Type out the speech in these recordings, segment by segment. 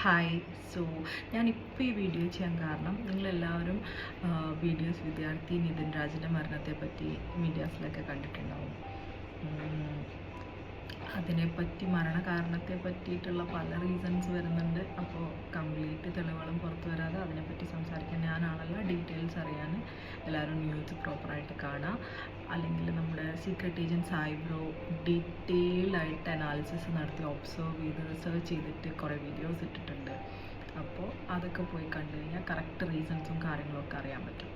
Hi. So ഞാനിപ്പോൾ ഈ video ചെയ്യാൻ കാരണം നിങ്ങളെല്ലാവരും വിദ്യാർത്ഥി നിതിൻ രാജിൻ്റെ മരണത്തെ പറ്റി മീഡിയാസിലൊക്കെ കണ്ടിട്ടുണ്ടാവും. അതിനെപ്പറ്റി മരണകാരണത്തെ പറ്റിയിട്ടുള്ള പല റീസൺസ് വരുന്നുണ്ട്. അപ്പോൾ കംപ്ലീറ്റ് തെളിവുകളും പുറത്തു വരാതെ അതിനെപ്പറ്റി സംസാരിക്കാൻ ഞാനാണല്ല. ഡീറ്റെയിൽസ് അറിയാൻ എല്ലാവരും ന്യൂസ് പ്രോപ്പറായിട്ട് കാണുക. അല്ലെങ്കിൽ നമ്മുടെ സീക്രട്ട് ഏജൻറ് സായിബ്രോ ഡീറ്റെയിൽഡായിട്ട് അനാലിസിസ് നടത്തി ഒബ്സർവ് ചെയ്ത് റിസർച്ച് ചെയ്തിട്ട് കുറേ വീഡിയോസ് ഇട്ടിട്ടുണ്ട്. അപ്പോൾ അതൊക്കെ പോയി കണ്ടു കഴിഞ്ഞാൽ കറക്റ്റ് റീസൺസും കാര്യങ്ങളൊക്കെ അറിയാൻ പറ്റും.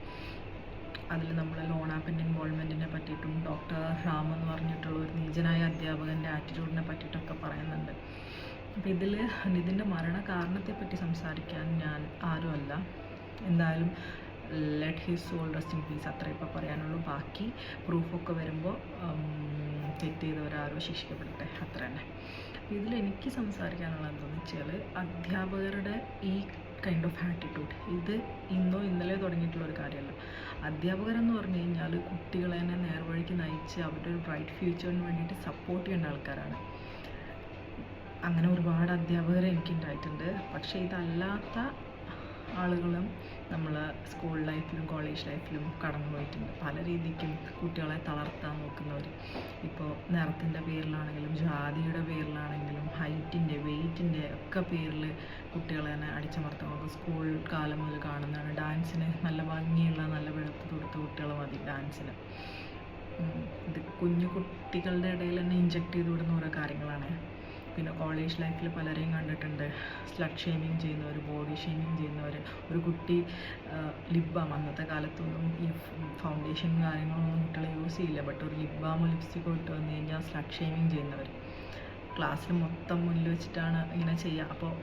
അതിൽ നമ്മൾ ലോൺ ആപ്പിൻ്റെ ഇൻവോൾവ്മെൻറ്റിനെ പറ്റിയിട്ടും ഡോക്ടർ റാം എന്ന് പറഞ്ഞിട്ടുള്ള ഒരു നീചനായ അധ്യാപകൻ്റെ ആറ്റിറ്റ്യൂഡിനെ പറ്റിയിട്ടൊക്കെ പറയുന്നുണ്ട്. അപ്പോൾ ഇതിൽ ഇതിൻ്റെ മരണ കാരണത്തെപ്പറ്റി സംസാരിക്കാൻ ഞാൻ ആരുമല്ല. എന്തായാലും let his soul rest in peace അത്രേ ഇപ്പോൾ പറയാനുള്ളൂ. ബാക്കി പ്രൂഫൊക്കെ വരുമ്പോൾ തെറ്റ് ചെയ്തവരാരോ ശിക്ഷിക്കപ്പെടട്ടെ, അത്ര തന്നെ. ഇതിൽ എനിക്ക് സംസാരിക്കാനുള്ളത് എന്താണെന്ന് വെച്ചാൽ അധ്യാപകരുടെ ഈ കൈൻഡ് ഓഫ് ആറ്റിറ്റ്യൂഡ് ഇത് ഇന്നോ ഇന്നലെ തുടങ്ങിയിട്ടുള്ള ഒരു കാര്യമല്ല. അധ്യാപകരെന്ന് പറഞ്ഞു കഴിഞ്ഞാൽ കുട്ടികളെ തന്നെ നേർവഴിക്ക് നയിച്ച് അവരുടെ ഒരു ബ്രൈറ്റ് ഫ്യൂച്ചറിന് വേണ്ടിയിട്ട് സപ്പോർട്ട് ചെയ്യേണ്ട ആൾക്കാരാണ്. അങ്ങനെ ഒരുപാട് അധ്യാപകരെ എനിക്കുണ്ടായിട്ടുണ്ട്. പക്ഷേ ഇതല്ലാത്ത ആളുകളും നമ്മൾ സ്കൂൾ ലൈഫിലും കോളേജ് ലൈഫിലും കടന്നു പോയിട്ടുണ്ട്. പല രീതിക്കും കുട്ടികളെ തളർത്താൻ നോക്കുന്നവർ, ഇപ്പോൾ നിറത്തിൻ്റെ പേരിലാണെങ്കിലും ജാതിയുടെ പേരിലാണെങ്കിലും ഹൈറ്റിൻ്റെ വെയ്റ്റിൻ്റെ ഒക്കെ പേരിൽ കുട്ടികളെ തന്നെ അടിച്ചമർത്താൻ നോക്കും. സ്കൂൾ കാലം മുതൽ കാണുന്നതാണ്. ഡാൻസിന് നല്ല ഭംഗിയുള്ള നല്ല വെളുത്ത് തൊടുത്ത കുട്ടികൾ മതി ഡാൻസിന്. ഇത് കുഞ്ഞു കുട്ടികളുടെ ഇടയിൽ തന്നെ ഇഞ്ചക്ട് ചെയ്ത് വിടുന്ന ഓരോ കാര്യങ്ങളാണ്. പിന്നെ കോളേജ് ലൈഫിൽ പലരെയും കണ്ടിട്ടുണ്ട്. സ്ലട്ട് ഷേമിങ് ചെയ്യുന്നവർ, ബോഡി ഷേമിങ് ചെയ്യുന്നവർ. ഒരു കുട്ടി ലിപ് ബാം, അന്നത്തെ കാലത്തൊന്നും ഈ ഫൗണ്ടേഷൻ കാര്യങ്ങളൊന്നും കുട്ടികൾ യൂസ് ചെയ്യില്ല. ബട്ട് ഒരു ലിപ് ബാമോ ലിപ്സ്റ്റിക്കോ ഇട്ട് വന്നു കഴിഞ്ഞാൽ സ്ലട്ട് ഷേമിങ് ചെയ്യുന്നവർ ക്ലാസ്സിൽ മൊത്തം മുന്നിൽ വെച്ചിട്ടാണ് ഇങ്ങനെ ചെയ്യുക. അപ്പോൾ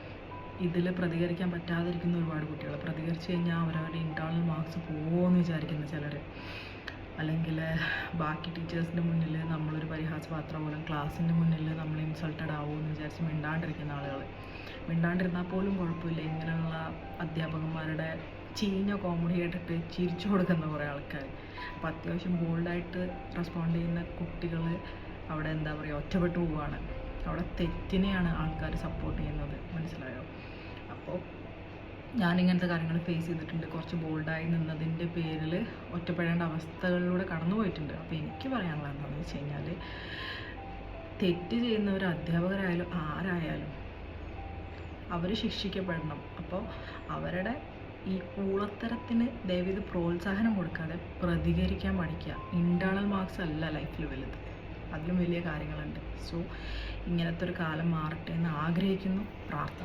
ഇതിൽ പ്രതികരിക്കാൻ പറ്റാതിരിക്കുന്ന ഒരുപാട് കുട്ടികൾ. പ്രതികരിച്ച് കഴിഞ്ഞാൽ അവരവരുടെ ഇൻറ്റേർണൽ മാർക്സ് പോകുമെന്ന് വിചാരിക്കുന്ന ചിലർ. അല്ലെങ്കിൽ ബാക്കി ടീച്ചേഴ്സിൻ്റെ മുന്നിൽ നമ്മളൊരു പരിഹാസപാത്രം പോലും, ക്ലാസ്സിൻ്റെ മുന്നിൽ നമ്മൾ ഇൻസൾട്ടഡ് ആവുമെന്ന് വിചാരിച്ച് മിണ്ടാണ്ടിരിക്കുന്ന ആളുകൾ. മിണ്ടാണ്ടിരുന്നാൽ പോലും കുഴപ്പമില്ല, ഇങ്ങനെയുള്ള അധ്യാപകന്മാരുടെ ചീഞ്ഞ കോമഡി ആയിട്ടിട്ട് ചിരിച്ചു കൊടുക്കുന്ന കുറേ ആൾക്കാർ. അപ്പോൾ അത്യാവശ്യം ബോൾഡായിട്ട് റെസ്പോണ്ട് ചെയ്യുന്ന കുട്ടികൾ അവിടെ എന്താ പറയുക ഒറ്റപ്പെട്ടു പോവുകയാണ്. അവിടെ തെറ്റിനെയാണ് ആൾക്കാർ സപ്പോർട്ട് ചെയ്യുന്നത്. മനസ്സിലായോ? അപ്പോൾ ഞാനിങ്ങനത്തെ കാര്യങ്ങൾ ഫേസ് ചെയ്തിട്ടുണ്ട്. കുറച്ച് ബോൾഡായി നിന്നതിൻ്റെ പേരിൽ ഒറ്റപ്പെടേണ്ട അവസ്ഥകളിലൂടെ കടന്നു പോയിട്ടുണ്ട്. അപ്പോൾ എനിക്ക് പറയാനുള്ളത് എന്താണെന്ന് വെച്ച് കഴിഞ്ഞാൽ തെറ്റ് ചെയ്യുന്നവർ അധ്യാപകരായാലും ആരായാലും അവർ ശിക്ഷിക്കപ്പെടണം. അപ്പോൾ അവരുടെ ഈ ഊളത്തരത്തിന് ദയവേത് പ്രോത്സാഹനം കൊടുക്കാതെ പ്രതികരിക്കാൻ പഠിക്കുക. ഇൻറ്റേർണൽ മാർക്സ് അല്ല ലൈഫിൽ വലുത്, അതിലും വലിയ കാര്യങ്ങളുണ്ട്. സോ ഇങ്ങനത്തെ ഒരു കാലം മാറട്ടെ എന്ന് ആഗ്രഹിക്കുന്നു, പ്രാർത്ഥന.